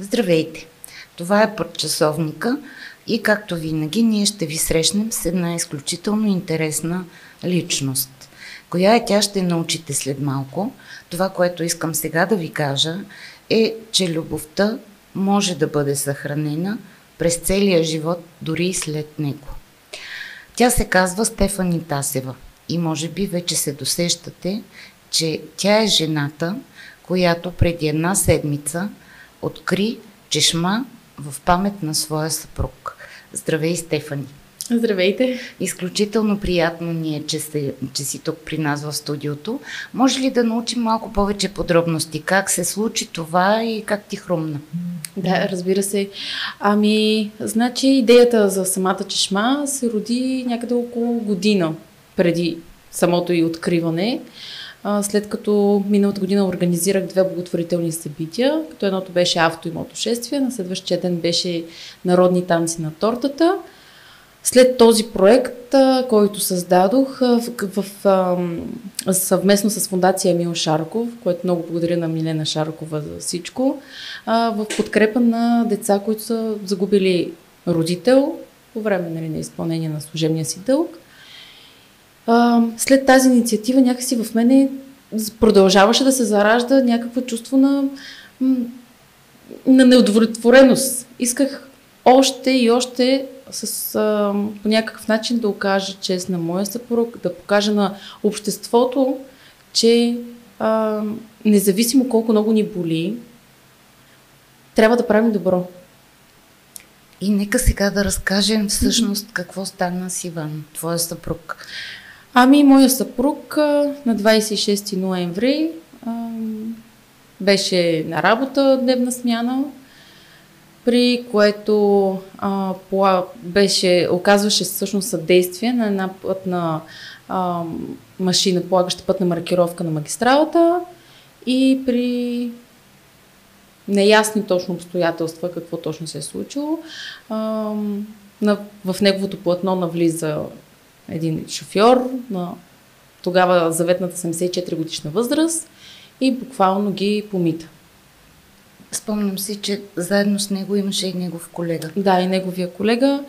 Здравейте! Това е Подчасовника и както винаги ние ще ви срещнем с една изключително интересна личност. Коя е тя, ще научите след малко. Това, което искам сега да ви кажа е, че любовта може да бъде съхранена през целия живот, дори и след него. Тя се казва Стефани Тасева и може би вече се досещате, че тя е жената, която преди една седмица откри чешма в памет на своя съпруг. Здравей, Стефани! Здравейте! Изключително приятно ни е, че си тук при нас в студиото. Може ли да научим малко повече подробности? Как се случи това и как ти хрумна? Да, разбира се. Значи идеята за самата чешма се роди някъде около година преди самото й откриване. След като миналата година организирах 2 благотворителни събития, като едното беше авто и мотошествие, на следващия ден беше народни танци на тортата. След този проект, който създадох съвместно с фондация Емил Шарков, което много благодаря на Милена Шаркова за всичко, в подкрепа на деца, които са загубили родител по време на изпълнение на служебния си дълг. След тази инициатива някакси в мене продължаваше да се заражда някакво чувство на неудовлетвореност. Исках още и още по някакъв начин да окажа чест на моя съпруг, да покажа на обществото, че независимо колко много ни боли, трябва да правим добро. И нека сега да разкажем всъщност какво стана с Иван, твоя съпруг. Моя съпруг на 26 ноември беше на работа дневна смяна, при което оказваше всъщност съдействие на една пътна машина, полагаща пътна маркировка на магистралата, и при неясни точно обстоятелства какво точно се е случило, в неговото платно навлиза един шофьор на тогава заветната 74 годишна възраст и буквално ги помита. Спомням си, че заедно с него имаше и негов колега. Да, и неговия колега.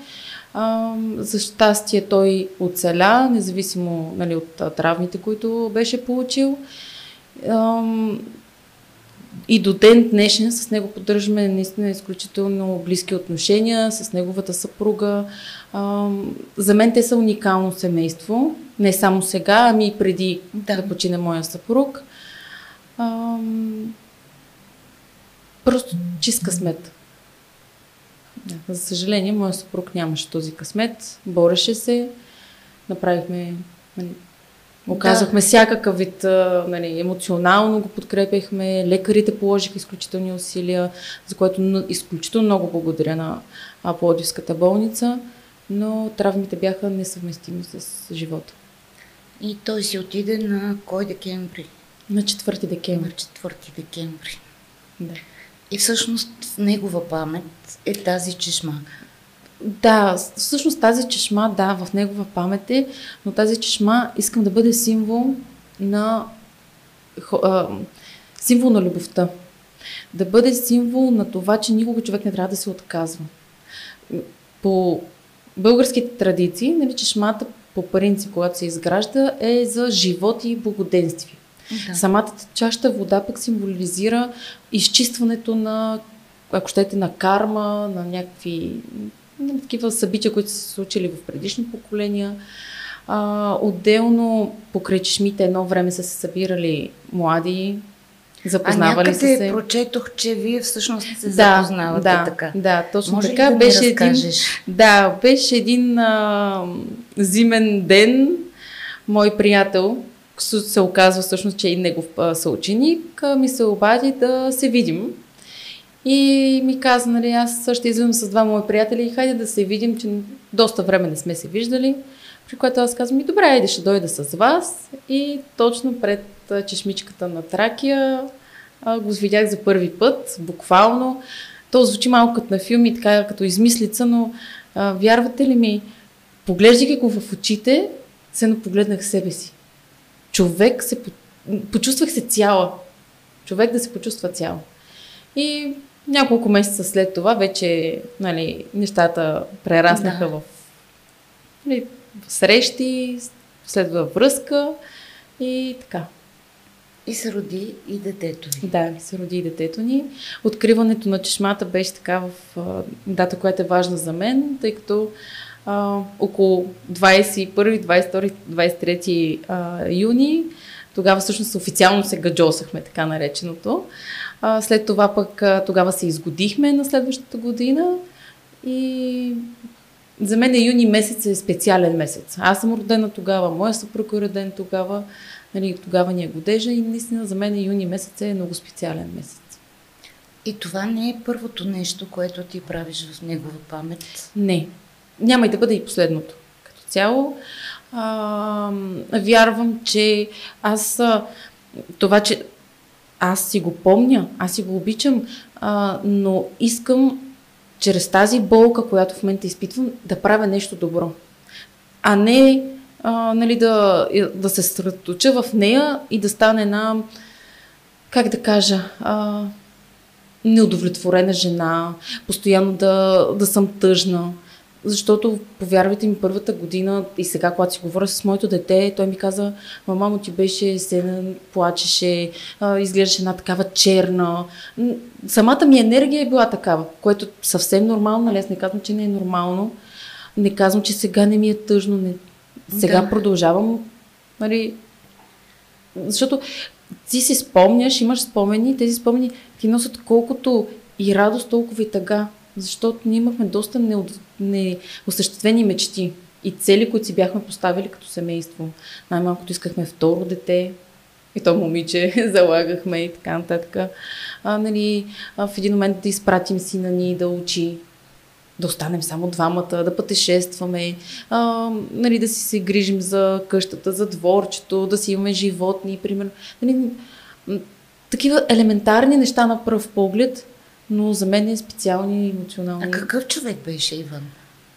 За щастие той оцеля, независимо от травмите, които беше получил. И до ден днешен с него поддържаме наистина изключително близки отношения с неговата съпруга. За мен те са уникално семейство. Не само сега, ами и преди да почине моя съпруг. Просто чист късмет. За съжаление, моя съпруг нямаше този късмет. Бореше се. Направихме... Оказахме всякакъв вид, емоционално го подкрепяхме, лекарите положиха изключителни усилия, за което изключително много благодаря на Пловдивската болница, но травмите бяха несъвместими с живота. И той си отиде на кой декември? На 4 декември. На 4 декември. Да. И всъщност в негова памет е тази чешма. Да, всъщност тази чешма, в негова памет е, но тази чешма искам да бъде символ на любовта. Да бъде символ на това, че никога човек не трябва да се отказва. По българските традиции, чешмата по принцип, когато се изгражда, е за живот и благоденствие. Да. Самата чаща вода пък символизира изчистването на, ако щете, на карма, на някакви такива събития, които са се случили в предишни поколения. Отделно покрай чешмите едно време са се събирали млади, запознавали се. Някъде прочетох, че вие всъщност се запознавате така. Да, точно може така. Да беше един зимен ден. Мой приятел, се оказва всъщност, че и негов съученик, ми се обади да се видим. И ми каза, аз ще излизам с 2 мои приятели и хайде да се видим, че доста време не сме се виждали. При което аз казвам, добре, айде ще дойда с вас. И точно пред чешмичката на Тракия го видях за първи път, буквално. То звучи малко като на филми, така като измислица, но вярвате ли ми, поглеждайки го в очите, се погледнах себе си. Почувствах се цяла. Човек да се почувства цяла. И Няколко месеца след това вече, нали, нещата прераснаха в, нали, в срещи, следва връзка и така. И се роди и детето ви. Да, се роди и детето ни. Откриването на чешмата беше така в дата, която е важна за мен, тъй като около 21, 22, 23 юни, тогава всъщност официално се гаджосахме, така нареченото. След това пък тогава се изгодихме на следващата година и за мен юни месец е специален месец. Аз съм родена тогава, моя съпруг е роден тогава, нали, тогава ни е годежа и наистина за мен юни месец е много специален месец. И това не е първото нещо, което ти правиш в негова памет? Не. Няма и да бъде и последното. Като цяло, вярвам, че това, че аз си го помня, аз си го обичам, но искам чрез тази болка, която в момента изпитвам, да правя нещо добро. А не нали, да се съсредоточа в нея и да стане една, как да кажа, неудовлетворена жена, постоянно да съм тъжна. Защото, повярвайте ми, първата година и сега, когато си говоря с моето дете, той ми каза, мамо, ти беше седен, плачеше, изглеждаше една такава черна. Самата ми енергия е била такава, което е съвсем нормално, нали? Аз не казвам, че не е нормално. Не казвам, че сега не ми е тъжно. Сега продължавам, нали? Защото ти си спомняш, имаш спомени, тези спомени ти носят колкото и радост, толкова и тъга. Защото ние имахме доста неосъществени мечти и цели, които си бяхме поставили като семейство. Най-малкото искахме второ дете, и то момиче, залагахме и така нататък. Нали, в един момент да изпратим сина ни да учи, да останем само двамата, да пътешестваме, нали, да си се грижим за къщата, за дворчето, да си имаме животни, примерно. Нали, такива елементарни неща на пръв поглед, но за мен е специални и емоционални. А какъв човек беше Иван?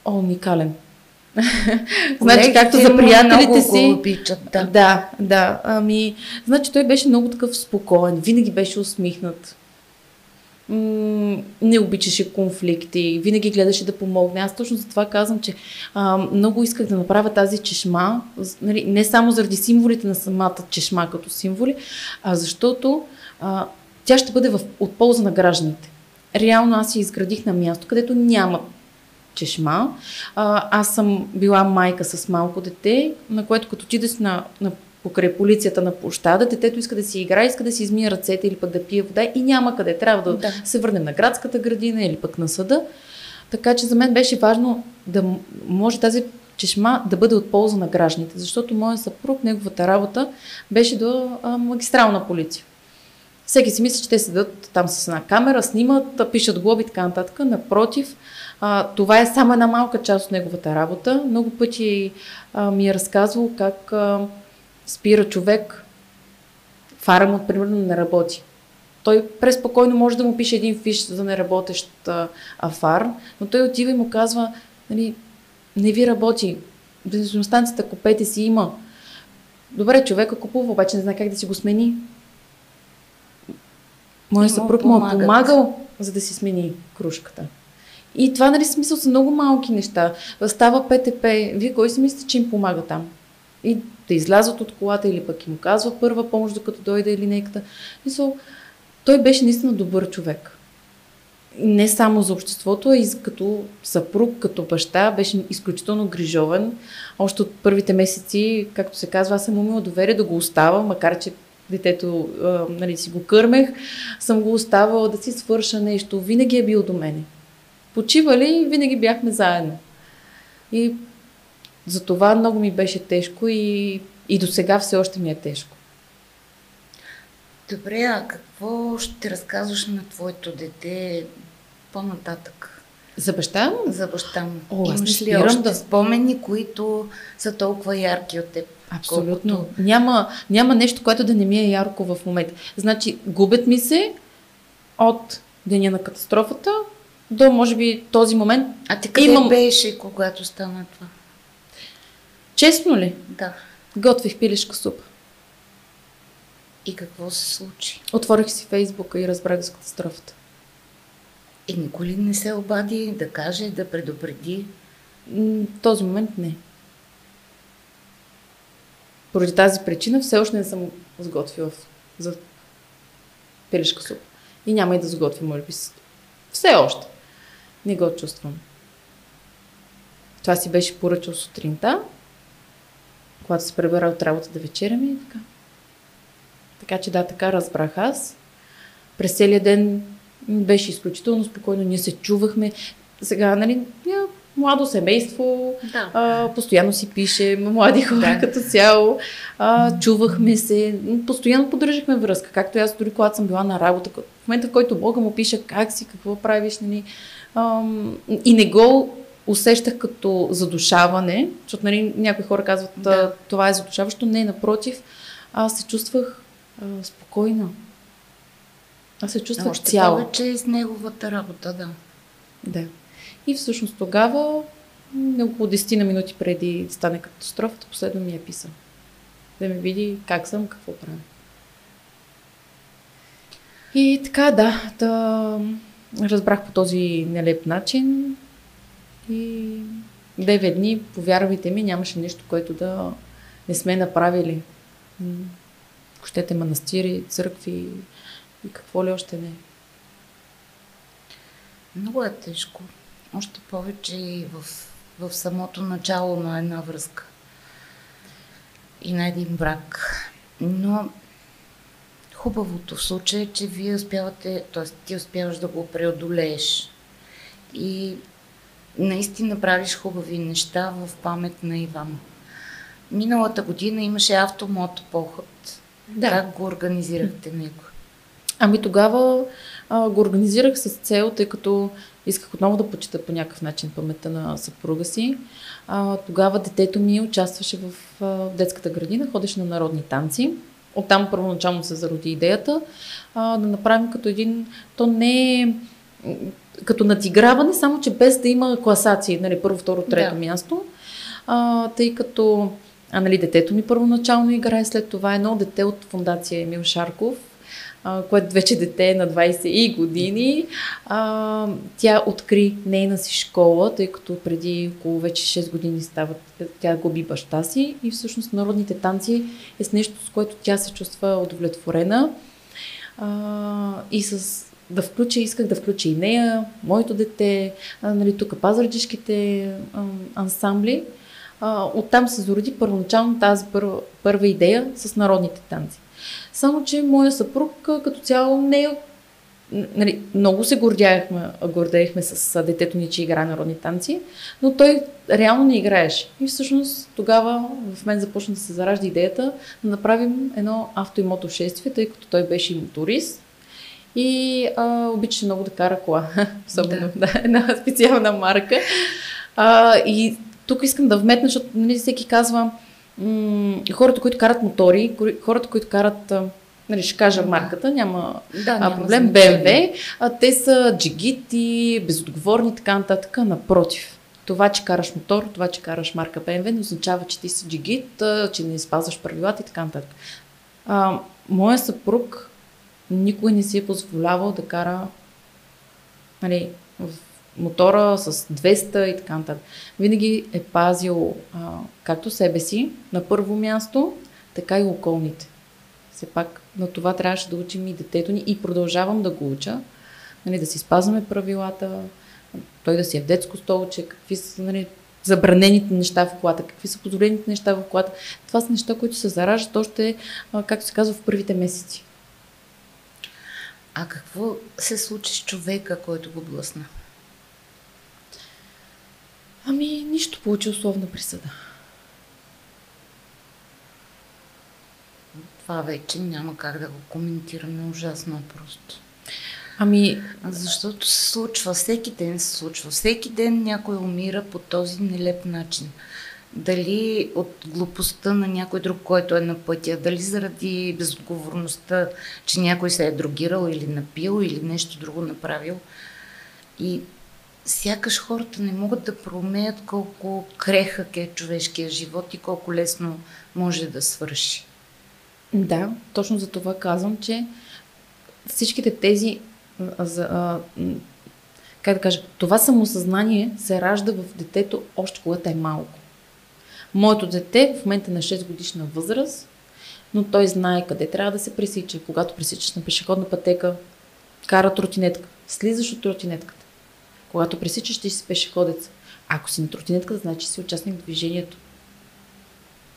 Уникален. Значи, както за приятелите си... Много го обичат, да. Значи, той беше много такъв спокоен, винаги беше усмихнат. Не обичаше конфликти, винаги гледаше да помогне. Аз точно за това казвам, че много исках да направя тази чешма, нали, не само заради символите на самата чешма като символи, а защото тя ще бъде от полза на гражданите. Реално аз си изградих на място, където няма чешма. Аз съм била майка с малко дете, на което като отидеш покрай полицията на площада, детето иска да си играе, иска да си измие ръцете или пък да пие вода и няма къде. Трябва да се върнем на градската градина или пък на съда. Така че за мен беше важно да може тази чешма да бъде от полза на гражданите, защото моят съпруг, неговата работа беше до магистрална полиция. Всеки си мисли, че те седат там с една камера, снимат, пишат глоби и така нататък. Напротив, това е само една малка част от неговата работа. Много пъти ми е разказвал как спира човек, фара му, примерно, не работи. Той преспокойно може да му пише един фиш за неработещ фар, но той отива и му казва, нали, не ви работи, бензиностанцията купете си, има. Добре, човека купува, обаче не знае как да си го смени. Моят съпруг му е помагал, за да си смени кружката. И това, нали, смисъл са много малки неща. Става ПТП, вие кой си мислите, че им помага там? И да излязат от колата или пък им казва първа помощ, докато дойде линейката. Той беше наистина добър човек. Не само за обществото, а и като съпруг, като баща, беше изключително грижовен. Още от първите месеци, както се казва, аз съм му имала доверие да го оставя, макар че детето, нали, си го кърмех, съм го оставала да си свърша нещо. Винаги е бил до мене. Почивали, винаги бяхме заедно. И за това много ми беше тежко и до сега все още ми е тежко. Добре, а какво ще разказваш на твоето дете по-нататък? За баща? За баща му. Имаш ли още спомени, които са толкова ярки от теб? Абсолютно. Колкото... Няма нещо, което да не ми е ярко в момента. Значи, губят ми се от деня на катастрофата до, може би, този момент. А ти къде беше, когато стана това? Честно ли? Да. Готвих пилешка супа. И какво се случи? Отворих си Фейсбука и разбрах за катастрофата. И никой ли не се обади да каже, да предупреди? В този момент не. Поради тази причина все още не съм сготвила за пилешка супа. И няма и да сготвя, може би. Все още. Не го чувствам. Това си беше поръчал сутринта, когато се прибера от работа да вечеряме и така. Така че да, така разбрах аз. През целия ден беше изключително спокойно, ние се чувахме. Сега, нали, младо семейство, Да. постоянно си пише, млади хора като цяло, чувахме се, постоянно поддържахме връзка, както аз дори когато съм била на работа, в момента в който Бога му пише как си, какво правиш, нали, и не го усещах като задушаване, защото нали, някои хора казват, това е задушаващо, не, напротив, аз се чувствах спокойна. Аз се чувствах цяло. Още повече с неговата работа, да. Да. И всъщност тогава, около 10 на минути преди да стане катастрофата, последно ми е писал. Да ме види как съм, какво правя. И така, да разбрах по този нелеп начин. И 9 дни, повярвайте ми, нямаше нещо, което да не сме направили. Ако щете манастири, църкви и какво ли още не. Много е тежко. Още повече и в самото начало на една връзка и на един брак. Но хубавото в случая е, че вие успявате, т.е. ти успяваш да го преодолееш и наистина правиш хубави неща в памет на Иван. Миналата година имаше автомотопоход. Да. Как го организирахте него? Ами тогава го организирах с цел, тъй като исках отново да почита по някакъв начин паметта на съпруга си. Тогава детето ми участваше в детската градина, ходеше на народни танци. Оттам първоначално се зароди идеята да направим като един, то не е като надиграване, само че без да има класации, нали, първо, второ, трето място. Тъй като нали, детето ми първоначално играе, след това едно дете от фондация Емил Шарков, което вече дете е на 20 години. Тя откри нейна си школа, тъй като преди около вече 6 години тя губи баща си и всъщност народните танци е с нещо, с което тя се чувства удовлетворена. И исках да включа и нея, моето дете, нали, тук пазарджишките ансамбли. Оттам се зароди първоначално тази първа идея с народните танци. Само, че моя съпруг като цяло не е... Нали, много се гордеехме с детето ни, че играе народни танци, но той реално не играеше. И всъщност тогава в мен започна да се заражда идеята да направим едно авто и мотошествие, тъй като той беше и моторист и обичаше много да кара кола. Особено една специална марка. И тук искам да вметна, защото нали, всеки казва хората, които карат мотори, хората, които карат, нали, ще кажа марката, няма проблем, BMW, те са джигити, безотговорни, така нататък. Напротив, това, че караш мотор, това, че караш марка BMW, не означава, че ти си джигит, че не спазваш правилата и така нататък. Моя съпруг никой не си е позволявал да кара, нали, в мотора с 200 и така нататък. Винаги е пазил както себе си на първо място, така и околните. Все пак на това трябваше да учим и детето ни и продължавам да го уча. Нали, да си спазваме правилата, той да си е в детско столче, какви са, нали, забранените неща в колата, какви са позволените неща в колата. Това са неща, които се зараждат още, както се казва, в първите месеци. А какво се случи с човека, който го блъсна? Ами, нищо, получи условна присъда. Това вече няма как да го коментираме, ужасно просто. Ами... Защото се случва, всеки ден се случва. Всеки ден някой умира по този нелеп начин. Дали от глупостта на някой друг, който е на пътя, дали заради безотговорността, че някой се е дрогирал или напил, или нещо друго направил. И сякаш хората не могат да проумеят колко крехък е човешкия живот и колко лесно може да свърши. Да, точно за това казвам, че всичките тези как да кажа, това самосъзнание се ражда в детето още когато е малко. Моето дете в момента е на 6 годишна възраст, но той знае къде трябва да се пресича. Когато пресичаш на пешеходна пътека, кара тротинетка, слизаш от тротинетката. Когато пресичаш, ти си пешеходец. Ако си на тротинетката, значи си участник в движението.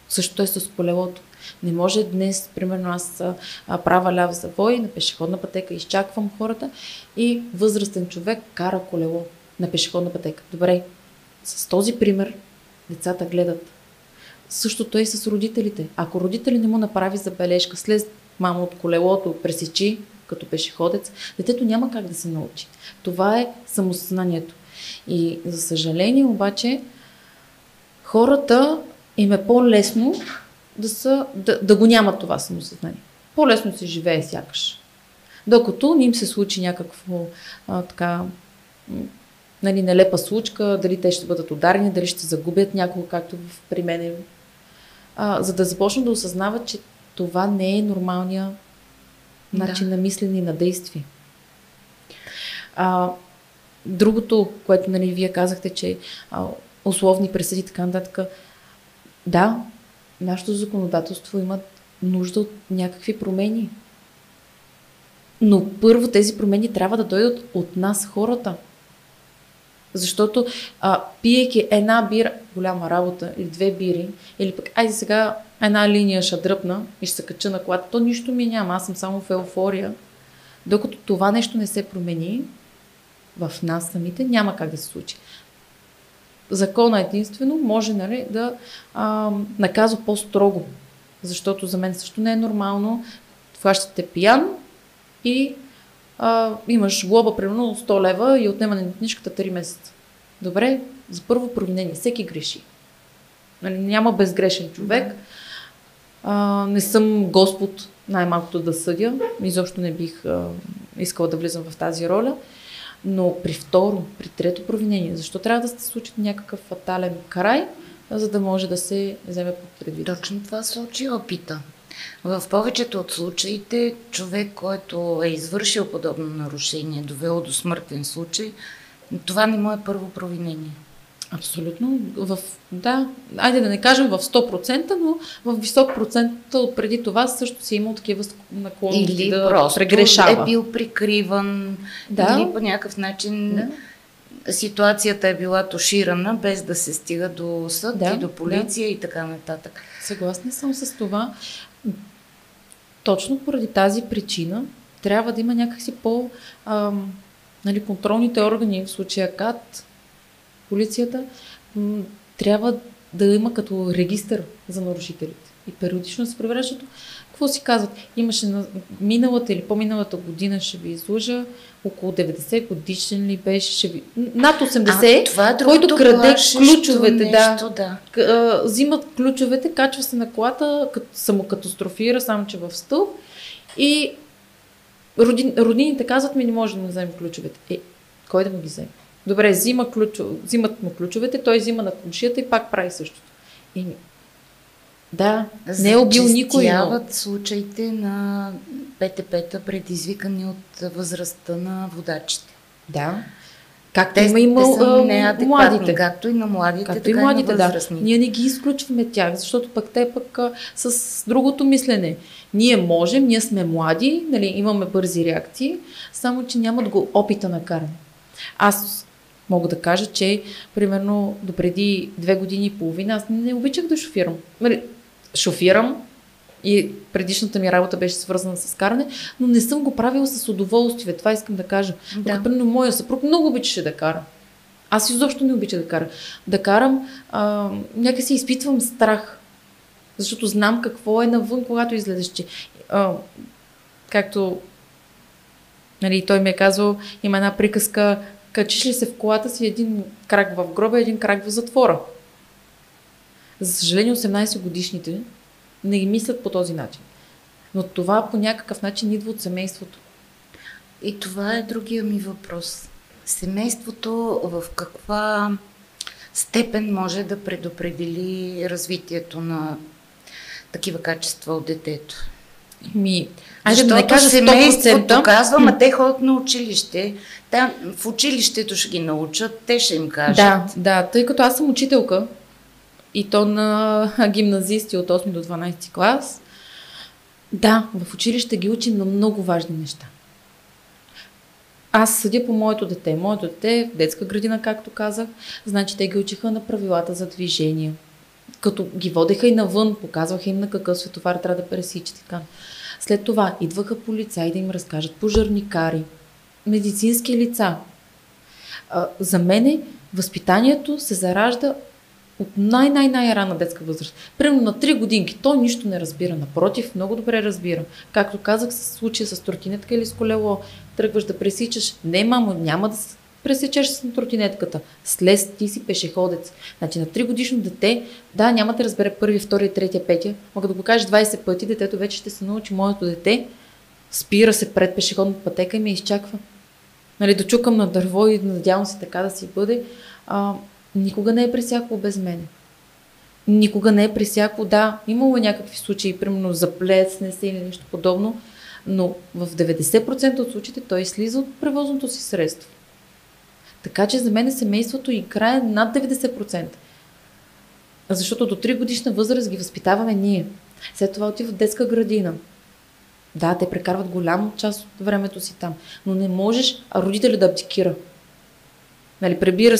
Същото е с колелото. Не може днес, примерно аз правя ляв завой на пешеходна пътека, изчаквам хората и възрастен човек кара колело на пешеходна пътека. Добре, с този пример децата гледат. Същото е и с родителите. Ако родители не му направи забележка, слез мама от колелото, пресечи като пешеходец, детето няма как да се научи. Това е самосъзнанието. И за съжаление обаче хората им е по-лесно да го нямат това самосъзнание. По-лесно се живее сякаш. Докато не им се случи някакво нелепа случка, дали те ще бъдат ударени, дали ще загубят някого, както при мен. За да започнат да осъзнават, че това не е нормалния начин на мислене и на действие. Другото, което вие казахте, че условни присъди и така нататък, да, нашето законодателство има нужда от някакви промени. Но първо тези промени трябва да дойдат от нас, хората. Защото пиейки една бира, голяма работа, или 2 бири, или пък айде сега една линия ще дръпна и ще се кача на колата, то нищо ми няма, аз съм само в еуфория. Докато това нещо не се промени в нас самите, няма как да се случи. Закона единствено може да наказва по-строго, защото за мен също не е нормално. Хващате пиян и имаш глоба примерно 100 лева и отнемане на книжката 3 месеца. Добре, за първо провинение, всеки греши. Няма безгрешен човек. Не съм Господ най-малкото да съдя. Изобщо не бих искала да влизам в тази роля. Но при второ, при трето провинение, защо трябва да се случи някакъв фатален край, за да може да се вземе под предвид? Точно това се учи опита. В повечето от случаите човек, който е извършил подобно нарушение, довело до смъртен случай, това не му е първо провинение. Абсолютно. Да, айде да не кажем в 100%, но в висок процент от преди това също си имал такива наклонности да просто прегрешава. Е бил прикриван, или по някакъв начин ситуацията е била туширана, без да се стига до съд и до полиция и така нататък. Съгласна съм с това. Точно поради тази причина трябва да има някакси контролните органи, в случая КАТ, полицията, трябва да има като регистър за нарушителите. И периодично се проверя, защото какво си казват? Имаше миналата или по-миналата година, ще ви излъжа, около 90 годишен ли беше, над 80, който краде ключовете. Взимат ключовете, качва се на колата, самокатастрофира, само че в стълб и роднините казват ми, не може да вземем ключовете. Кой да му ги вземе? Добре, взимат му ключовете, той взима на комшията и пак прави същото. Да, не е убил никой. Зачестяват случаите на ПТП-та, предизвикани от възрастта на водачите. Да. Както има младите. Както и на младите, така и на възрастните. Ние не ги изключваме тях, защото те с другото мислене. Ние можем, ние сме млади, имаме бързи реакции, само че нямат опита на каране. Аз мога да кажа, че примерно допреди 2 години и половина аз не обичах да шофирам. Шофирам и предишната ми работа беше свързана с каране, но не съм го правила с удоволствие. Това искам да кажа. Примерно моя съпруг много обичаше да кара. Аз изобщо не обичах да кара. Да карам, някакси изпитвам страх, защото знам какво е навън, когато излезеш. Както той ми е казал, има една приказка: качиш ли се в колата си, един крак в гроба, един крак в затвора. За съжаление, 18 годишните не ги мислят по този начин. Но това по някакъв начин идва от семейството. И това е другия ми въпрос. Семейството в каква степен може да предопредели развитието на такива качества от детето? Айде да не кажа 100%. Семейството казва, а те ходят на училище. Там в училището ще ги научат, те ще им кажат. Да, тъй като аз съм учителка и то на гимназисти от 8 до 12 клас, да, в училище ги учим на много важни неща. Аз съдя по моето дете. Моето дете е в детска градина, както казах, значи те ги учиха на правилата за движение. Като ги водеха и навън, показваха им на какъв светофар трябва да пресичат. Така. След това идваха полицаи да им разкажат, пожарникари, медицински лица. За мене възпитанието се заражда от най-рана детска възраст. Примерно на 3 годинки той нищо не разбира. Напротив, много добре разбира. Както казах, с случая с тротинетка или с колело, тръгваш да пресичаш. Не, мамо, няма да пресечеш с тротинетката. Слез, ти си пешеходец. Значи на 3 годишно дете, да, няма да разбере първи, втори, третия, петия, мога да го кажеш 20 пъти, детето вече ще се научи. Моето дете спира се пред пешеходната пътека и ме изчаква. Нали, дочукам на дърво и надявам се така да си бъде. Никога не е пресякало без мене. Никога не е пресякало, да, имало някакви случаи, примерно заплесне се или нещо подобно, но в 90% от случаите той слиза от превозното си средство. Така че за мен семейството играе над 90%. Защото до 3 годишна възраст ги възпитаваме ние. След това отива в детска градина. Да, те прекарват голяма част от времето си там, но не можеш родителя да абдикира. Нали,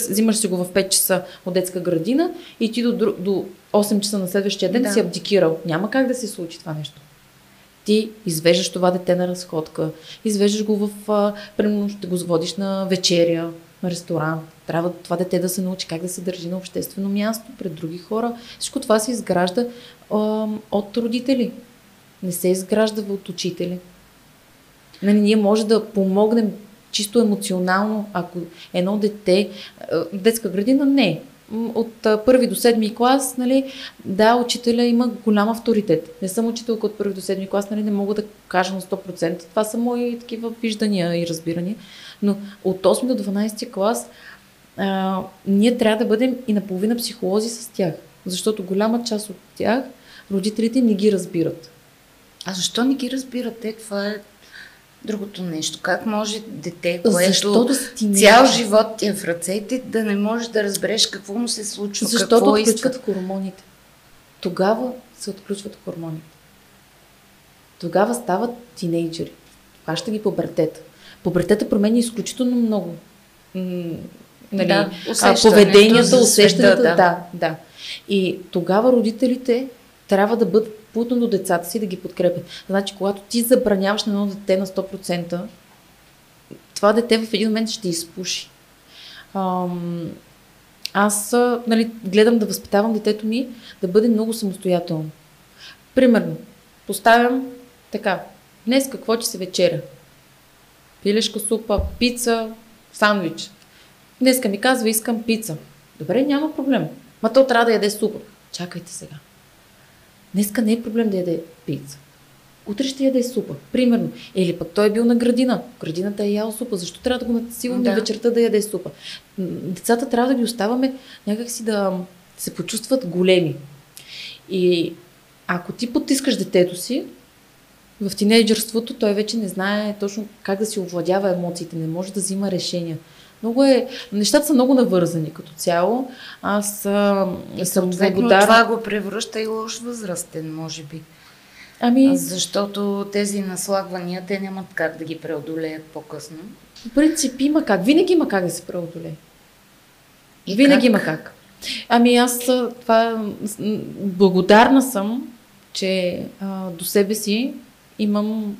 взимаш си го в 5 часа от детска градина и ти до 8 часа на следващия ден си абдикирал. Няма как да се случи това нещо. Ти извеждаш това дете на разходка, извеждаш го примерно ще го водиш на вечеря, на ресторант. Трябва това дете да се научи как да се държи на обществено място, пред други хора. Всичко това се изгражда от родители. Не се изгражда от учители. Нали, ние може да помогнем чисто емоционално, ако едно дете, детска градина, не. От 1 до 7 клас, нали, да, учителя има голям авторитет. Не съм учителка от 1 до 7 клас, нали, не мога да кажа на 100%. Това са мои такива виждания и разбирания. Но от 8 до 12 клас ние трябва да бъдем и наполовина психолози с тях. Защото голяма част от тях родителите не ги разбират. А защо не ги разбирате? Това е другото нещо. Как може дете, което цял живот ти е в ръцете, да не можеш да разбереш какво му се случва, защото отключват хормоните. Тогава се отключват хормоните. Тогава стават тинейджери. Хваща ги пубертета. Пубертета променя изключително много. Нали, поведенията, усещанията. Да. И тогава родителите трябва да бъдат плътно до децата си, да ги подкрепят. Значи, когато ти забраняваш на едно дете на 100%, това дете в един момент ще изпуши. Аз гледам да възпитавам детето ми да бъде много самостоятелно. Примерно, поставям така, днес какво ще се вечеря? Пилешка супа, пица, сандвич. Днеска ми казва, искам пица. Добре, няма проблем. Ма то трябва да яде супа. Чакайте сега. Днеска не е проблем да яде пица. Утре ще яде супа. Примерно. Или пък той е бил на градина. Градината е ял супа. Защо трябва да го насилваме вечерта да яде супа? Децата трябва да ги оставаме някакси да се почувстват големи. И ако ти потискаш детето си, в тинейджърството той вече не знае точно как да си овладява емоциите. Не може да взима решения. Нещата са много навързани като цяло. Аз съм благодарна. Това го превръща и лош възрастен, може би. Защото тези наслагвания, те нямат как да ги преодолеят по-късно. В принцип има как. Винаги има как да се преодолее. Винаги има как. Аз благодарна съм, че до себе си имам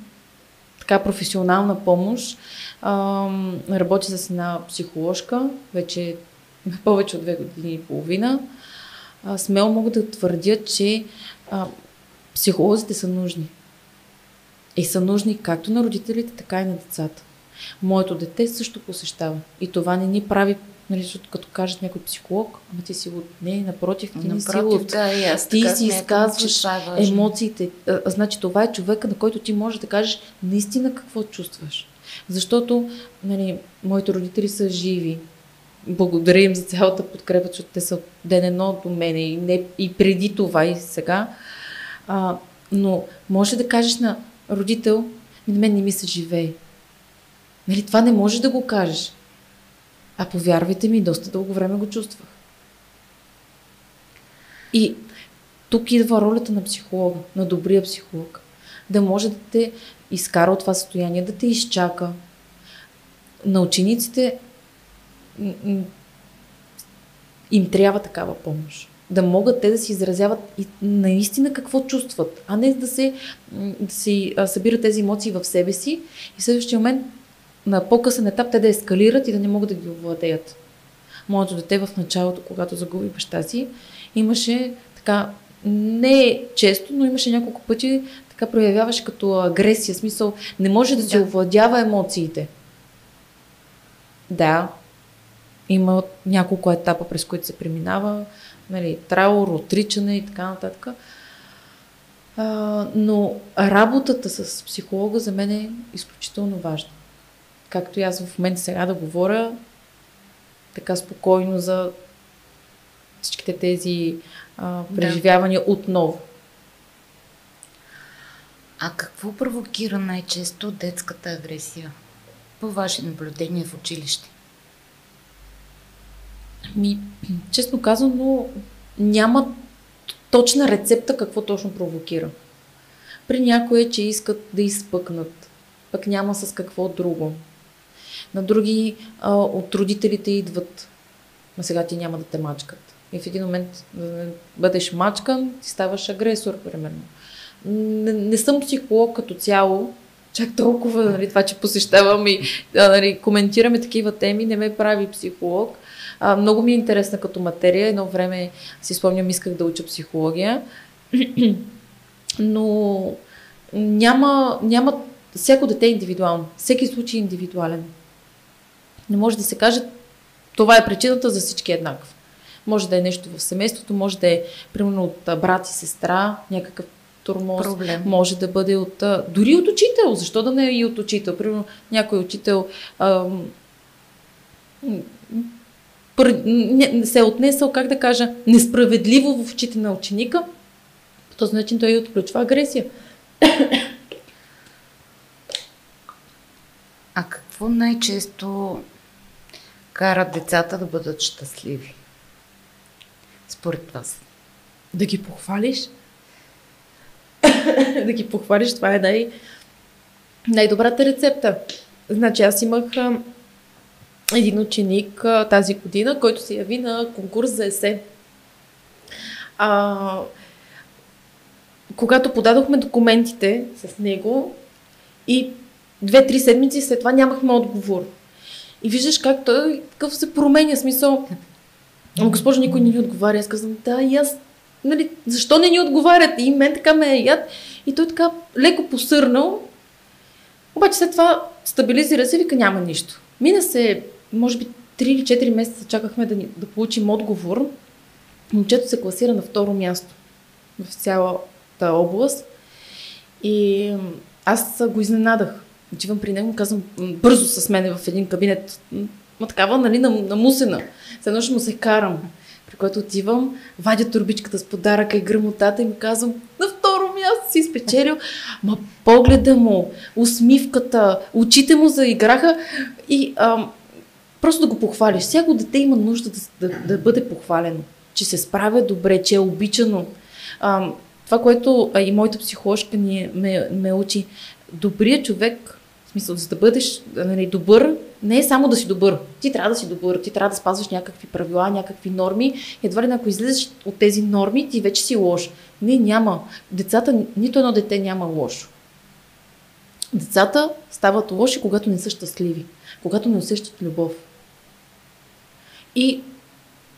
така професионална помощ. Работя с една психоложка, вече повече от 2 години и половина. Смело мога да твърдя, че психолозите са нужни. И са нужни както на родителите, така и на децата. Моето дете също посещава. И това не ни прави, защото като кажат някой психолог, ама ти си луд. Не, напротив, ти не си луд. Ти си изказваш емоциите. Значи това е човека, на който ти можеш да кажеш наистина какво чувстваш. Защото моите родители са живи. Благодаря им за цялата подкрепа, защото те са ден едно до мене и преди това и сега. Но може да кажеш на родител, на мен не ми се живее. Нали, това не можеш да го кажеш. А повярвайте ми, доста дълго време го чувствах. И тук идва ролята на психолога, на добрия психолог. Да може да те изкара от това състояние, да те изчака. На учениците им трябва такава помощ. Да могат те да си изразяват и наистина какво чувстват, а не да си събират тези емоции в себе си и в следващия момент на по-късен етап те да ескалират и да не могат да ги овладеят. Моето дете в началото, когато загуби баща си, имаше така, не често, но имаше няколко пъти, така проявяваше като агресия, смисъл, не може да си овладява емоциите. Да, има няколко етапа, през които се преминава, нали, траур, отричане и така нататък. Но работата с психолога за мен е изключително важна. Както и аз в момента сега да говоря така спокойно за всичките тези преживявания отново. А какво провокира най-често детската агресия по ваше наблюдение в училище? Честно казано, няма точна рецепта какво точно провокира. При някои е, че искат да изпъкнат, пък няма с какво друго. На други от родителите идват, а сега ти няма да те мачкат. И в един момент да бъдеш мачкан, ти ставаш агресор, примерно. Не съм психолог като цяло, чак толкова, нали, това, че посещавам и нали, коментираме такива теми, не ме прави психолог. Много ми е интересна като материя. Едно време, си спомням, исках да уча психология, но няма всяко дете е индивидуално. Всеки случай е индивидуален. Не може да се каже, това е причината за всички еднакво. Може да е нещо в семейството, може да е примерно от брат и сестра, някакъв тормоз, проблем. Може да бъде дори от учител. Защо да не е и от учител? Примерно някой учител се е отнесъл, как да кажа, несправедливо в очите на ученика. По този начин той отключва агресия. А какво най-често кара децата да бъдат щастливи? Според вас? Да ги похвалиш. Да ги похвалиш, това е най-добрата рецепта. Значи аз имах един ученик тази година, който се яви на конкурс за есе. Когато подадохме документите с него и 2-3 седмици след това нямахме отговор. И виждаш как той такъв се променя, смисъл. Госпожо, никой не ни отговаря. Аз казвам, да, и аз, нали, защо не ни отговарят? И мен така ме е яд. И той така леко посърнал. Обаче след това стабилизира се и вика, няма нищо. Мина се, може би 3 или 4 месеца чакахме да получим отговор. Момчето се класира на второ място в цялата област. И аз го изненадах. Отивам при него, казвам, бързо с мене в един кабинет. Такава, нали, намусена. Следно ще му се карам. При което отивам, вадя турбичката с подаръка и грамотата и ми казвам, на второ място си спечелил. Ма погледа му, усмивката, очите му заиграха и просто да го похвалиш. Всяко дете има нужда да бъде похвалено, че се справя добре, че е обичано. Това, което и моята психоложка ме учи, добрият човек, в смисъл, за да бъдеш, нали, добър, не е само да си добър. Ти трябва да си добър, ти трябва да спазваш някакви правила, някакви норми. Едва ли ако излезеш от тези норми, ти вече си лош. Не, няма. Децата, нито едно дете няма лошо. Децата стават лоши, когато не са щастливи, когато не усещат любов. И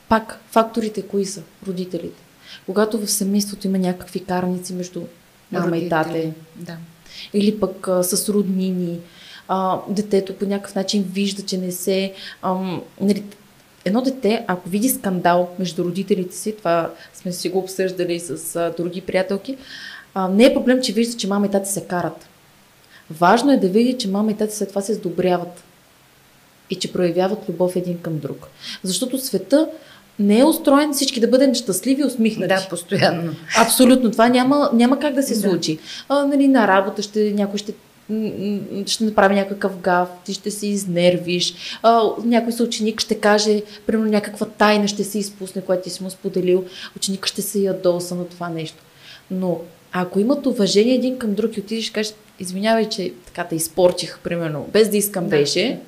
пак факторите кои са? Родителите. Когато в семейството има някакви караници между мама и тате. Да. Или пък с роднини. Детето по някакъв начин вижда, че не се... Нали, едно дете, ако види скандал между родителите си, това сме си го обсъждали с други приятелки, не е проблем, че вижда, че мама и тати се карат. Важно е да види, че мама и тати след това се сдобряват и че проявяват любов един към друг. Защото света не е устроен всички да бъдем щастливи и усмихнати. Да, постоянно. Абсолютно. Това няма как да се случи. Нали, на работа някой ще направи някакъв гаф, ти ще се изнервиш, някой съученик ще каже, примерно някаква тайна ще се изпусне, която ти си му споделил, ученик ще се ядоса на това нещо. Но ако имат уважение един към друг и отидеш и кажеш, извинявай, че така те изпортих, примерно, без да искам беше,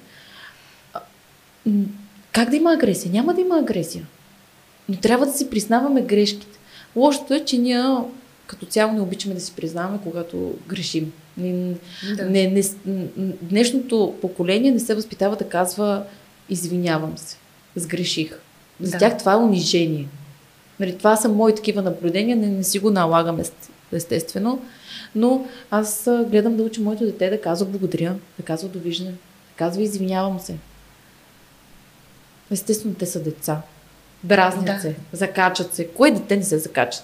как да има агресия? Няма да има агресия. Но трябва да си признаваме грешките. Лошото е, че ние като цяло не обичаме да си признаваме, когато грешим. Днешното поколение не се възпитава да казва извинявам се, сгреших. За тях това е унижение. Нали, това са мои такива наблюдения, не си го налагам естествено, но аз гледам да уча моето дете да казва благодаря, да казва довиждане, да казва извинявам се. Естествено, те са деца. Дразнят се, закачат се. Кое дете не се закача?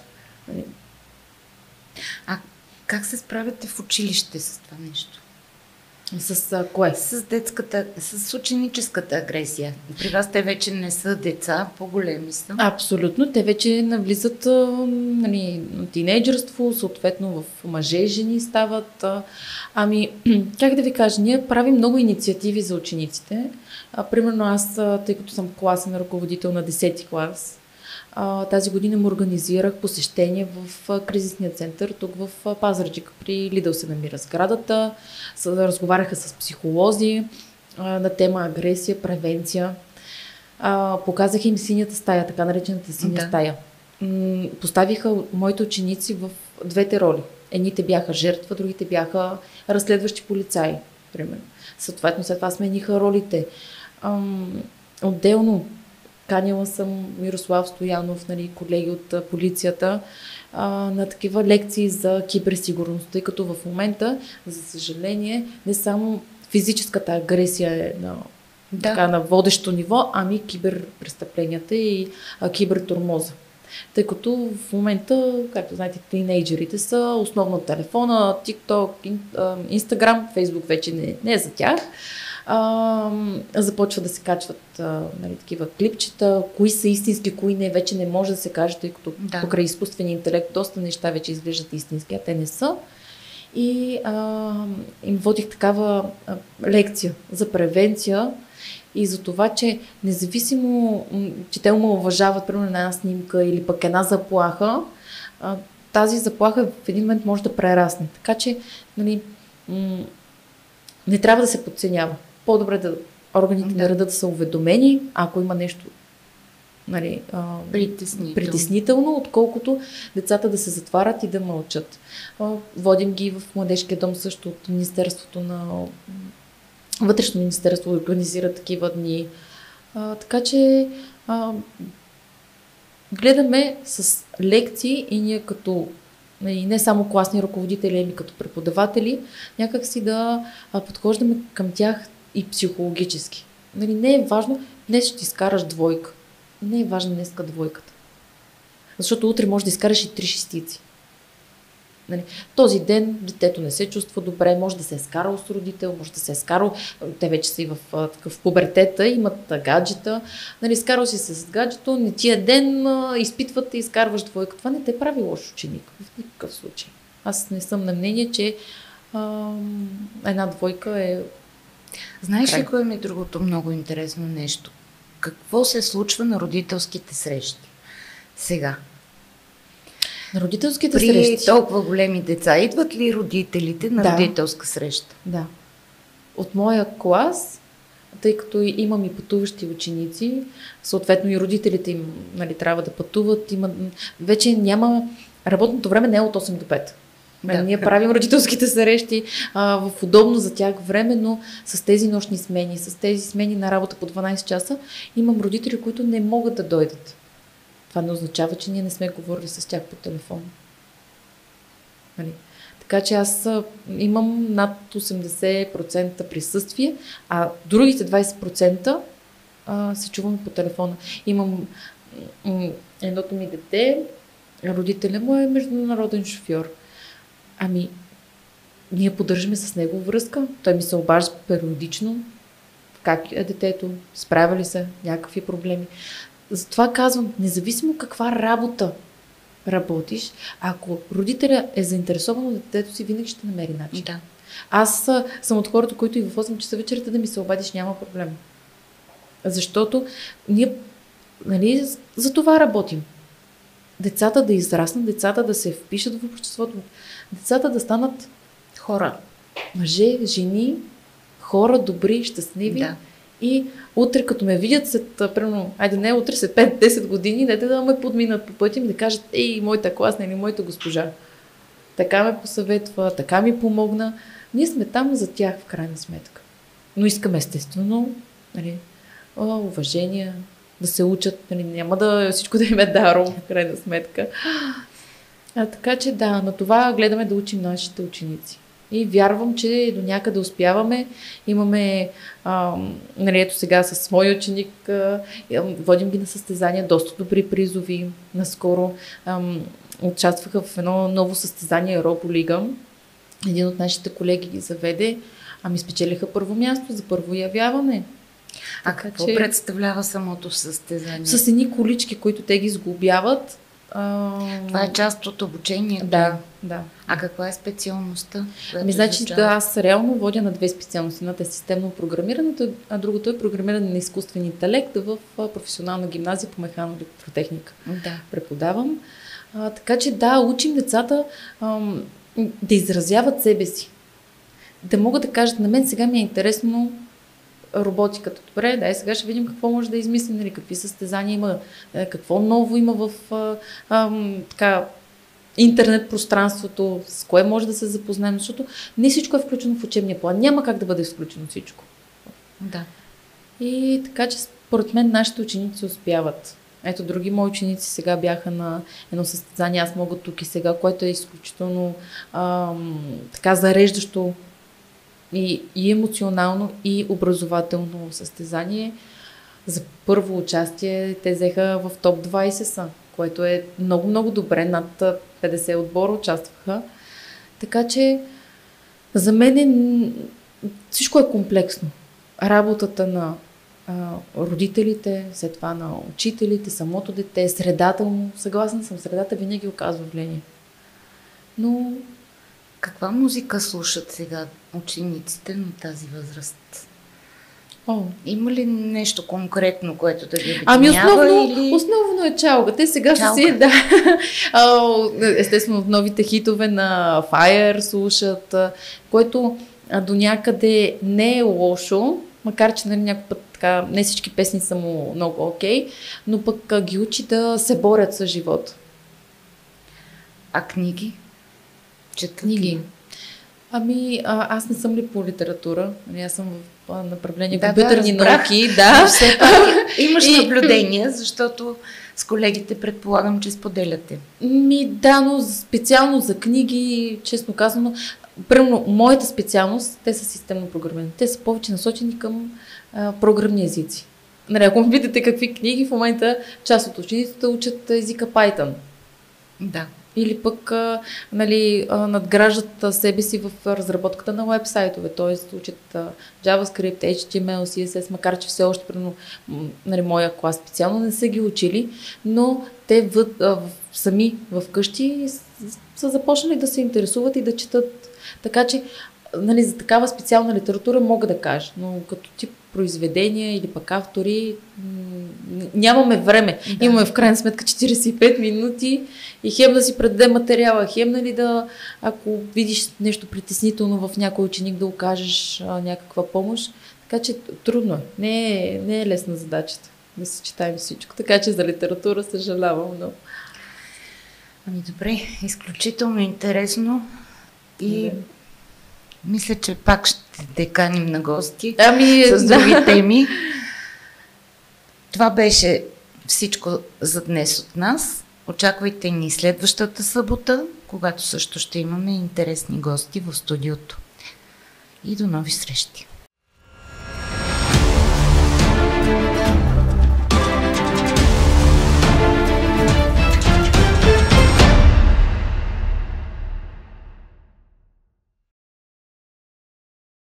А как се справяте в училище с това нещо? С кое? С ученическата агресия. При вас те вече не са деца, по-големи са. Абсолютно. Те вече навлизат на тинейджърство, съответно в мъже и жени стават. Как да ви кажа, ние правим много инициативи за учениците. Примерно аз, тъй като съм класен ръководител на 10-ти клас, тази година му организирах посещение в кризисния център, тук в Пазарджик. При Лидъл се намира сградата. Разговаряха с психолози на тема агресия, превенция. Показаха им синята стая, така наречената синя стая. Поставиха моите ученици в двете роли. Едните бяха жертва, другите бяха разследващи полицаи, примерно. Съответно, след това смениха ролите. Отделно канила съм Мирослав Стоянов, колеги от полицията, на такива лекции за киберсигурност, тъй като в момента, за съжаление, не само физическата агресия е на водещо ниво, ами киберпрестъпленията и кибертурмоза. Тъй като в момента, както знаете, тинейджерите са основно телефона, TikTok, Instagram, Facebook вече не е за тях. Започва да се качват такива клипчета, кои са истински, кои не, вече не може да се каже, тъй като покрай изкуствения интелект доста неща вече изглеждат истински, а те не са. И им водих такава лекция за превенция и за това, че независимо, че те уважават примерно една снимка или пък една заплаха, тази заплаха в един момент може да прерасне. Така че не трябва да се подценява. По-добре органите на реда да са уведомени, ако има нещо притеснително, отколкото децата да се затварят и да мълчат. Водим ги в младежкия дом също от Министерството на Вътрешно министерство организира такива дни. Така че гледаме с лекции и ние като не само класни ръководители, ами като преподаватели, някак си да подхождаме към тях и психологически. Не е важно, днес ще изкараш двойка. Не е важно днеска двойката. Защото утре можеш да изкараш и 3 шестици. Този ден детето не се чувства добре, може да се е скарал с родител, може да се е скарал, те вече са и в пубертета, имат гаджета, скарал си се с гаджето, не тия ден изпитват и изкарваш двойка. Това не те прави лош ученик, в никакъв случай. Аз не съм на мнение, че една двойка е... Знаеш ли кое ми е другото много интересно нещо? Какво се случва на родителските срещи сега? На родителските при срещи. При толкова големи деца идват ли родителите на родителска среща? Да. От моя клас, тъй като имам и пътуващи ученици, съответно и родителите им трябва да пътуват. Вече няма... Работното време не е от 8 до 5. Ние правим родителските срещи в удобно за тях време, но с тези нощни смени, с тези смени на работа по 12 часа, имам родители, които не могат да дойдат. Това не означава, че ние не сме говорили с тях по телефон. Така че аз имам над 80% присъствие, а другите 20% се чувам по телефона. Имам едното ми дете, родителя му е международен шофьор. Ние поддържаме с него връзка. Той ми се обажда периодично. Как е детето? Справя ли се? Някакви проблеми? Затова казвам, независимо каква работа работиш, ако родителя е заинтересован от детето си, винаги ще намери начин. Да. Аз съм от хората, които и в 8 часа вечерта да ми се обадиш, няма проблем. Защото ние, нали, за това работим. Децата да израснат, децата да се впишат в обществото, децата да станат Хора. мъже, жени, хора добри, щастливи. Да. И утре, като ме видят след, примерно, след 5-10 години, дете да ме подминат по пътя и да кажат, ей, моята класна или моята госпожа. Така ме посъветва, така ми помогна. Ние сме там за тях, в крайна сметка. Но искаме естествено, нали, уважение, да се учат, нали, няма да всичко да им е даро, в крайна сметка. Така че да, на това гледаме да учим нашите ученици. И вярвам, че до някъде успяваме. Имаме, нали, ето сега с мой ученик, водим ги на състезания, доста добри призови. Наскоро участваха в едно ново състезание Роболига. Един от нашите колеги ги заведе, спечелиха първо място за първо явяване. А какво представлява самото състезание? С едни колички, които те ги сглобяват. Това е част от обучението. Да. А каква е специалността? Значи аз реално водя на 2 специалности. Едната е системно програмирането, а другото е програмиране на изкуствен интелект в професионална гимназия по механо-електротехника. Да. Преподавам. Така че да, учим децата да изразяват себе си. Да могат да кажат, на мен сега ми е интересно роботиката. Добре, дай сега ще видим какво може да измислим, нали, какви състезания има, какво ново има в така, интернет пространството, с кое може да се запознаем, защото не всичко е включено в учебния план. Няма как да бъде включено всичко. Да. И така че според мен нашите ученици успяват. Ето, други мои ученици сега бяха на едно състезание, аз мога тук и сега, което е изключително така зареждащо и емоционално, и образователно състезание. За първо участие те взеха в топ 20 са, което е много добре, над 50 отбора участваха. Така че за мен всичко е комплексно. Работата на родителите, след това на учителите, самото дете, средата му. Съгласна съм, средата винаги оказва влияние. Но каква музика слушат сега учениците на тази възраст? Има ли нещо конкретно, което да ги обединява? Основно е чалга. Те сега са си, да. Естествено, новите хитове на Fire слушат, което до някъде не е лошо, макар че, нали, някой път така, не всички песни са му много окей, но пък ги учи да се борят с живота. А книги? Книги. Аз не съм ли по литература? Аз съм в направление компютърни науки. Да. Имаш наблюдения, защото с колегите предполагам, че споделяте. Да, но специално за книги, честно казано, примерно, моята специалност, те са системно програмирани. Те са повече насочени към програмни езици. Нали, ако видите какви книги, в момента част от учениците учат езика Python. Да. Или пък надграждат себе си в разработката на уебсайтове, т.е. учат JavaScript, HTML, CSS, макар че все още, нали, моя клас специално не са ги учили, но те сами вкъщи са започнали да се интересуват и да четат. Така че, нали, за такава специална литература мога да кажа, но като тип произведения или пък автори нямаме време. Да. Имаме в крайна сметка 45 минути и хем да си предаде материала, хем, нали, ако видиш нещо притеснително в някой ученик, да окажеш някаква помощ. Така че трудно е. Не е лесна задачата да съчетаем всичко. Така че за литература съжалявам, но... Добре, изключително интересно и мисля, че пак ще те каним на гости с други теми. Това беше всичко за днес от нас. Очаквайте ни следващата събота, когато също ще имаме интересни гости в студиото. И до нови срещи!